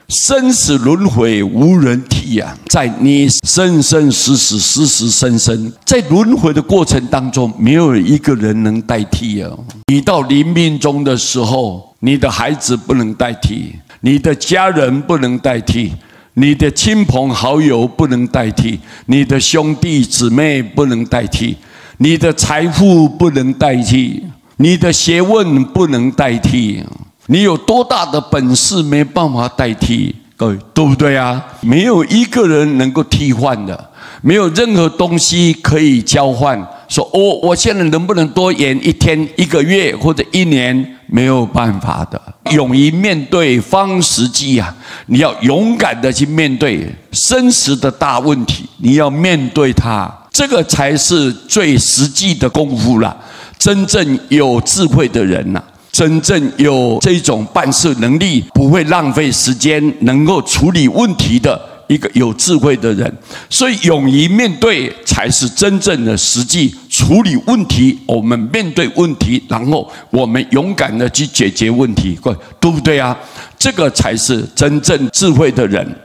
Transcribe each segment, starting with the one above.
生死轮回无人替啊，在你生生死死死死生生，在轮回的过程当中，没有一个人能代替啊。你到临命终的时候，你的孩子不能代替，你的家人不能代替，你的亲朋好友不能代替，你的兄弟姊妹不能代替，你的财富不能代替，你的学问不能代替，你有多大的本事没办法代替，各位对不对啊？没有一个人能够替换的，没有任何东西可以交换。说我现在能不能多延一天、一个月或者一年？没有办法的。勇于面对方时机啊！你要勇敢的去面对生死的大问题，你要面对它，这个才是最实际的功夫了。真正有智慧的人呐，真正有这种办事能力，不会浪费时间，能够处理问题的一个有智慧的人。所以勇于面对才是真正的实际处理问题。我们面对问题，然后我们勇敢的去解决问题，对不对啊？这个才是真正智慧的人。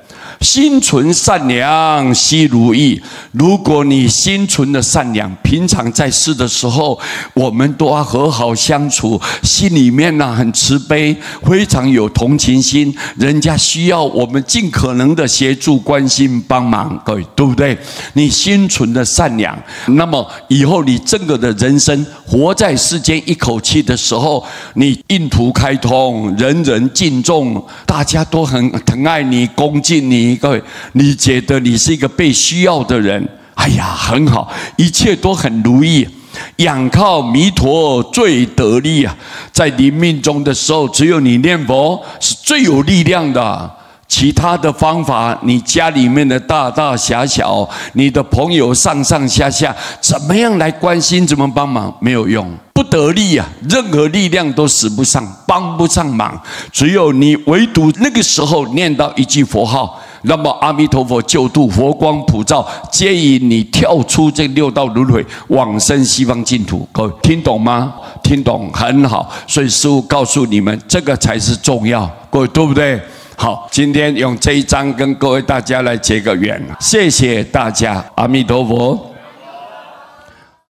心存善良，悉如意。如果你心存的善良，平常在世的时候，我们都要和好相处，心里面呢很慈悲，非常有同情心。人家需要我们尽可能的协助、关心、帮忙，各位对不对？你心存的善良，那么以后你整个的人生活在世间一口气的时候，你印途开通，人人敬重，大家都很疼爱你、恭敬你。各位，你觉得你是一个被需要的人，哎呀，很好，一切都很如意。仰靠弥陀最得力啊！在临命终的时候，只有你念佛是最有力量的。其他的方法，你家里面的大大小小，你的朋友上上下下，怎么样来关心，怎么帮忙，没有用，不得力啊！任何力量都使不上，帮不上忙。只有你唯独那个时候念到一句佛号，那么阿弥陀佛救度，佛光普照，接引你跳出这六道轮回，往生西方净土。各位听懂吗？听懂，很好。所以师父告诉你们，这个才是重要，各位对不对？好，今天用这一章跟各位大家来结个缘，谢谢大家，阿弥陀佛。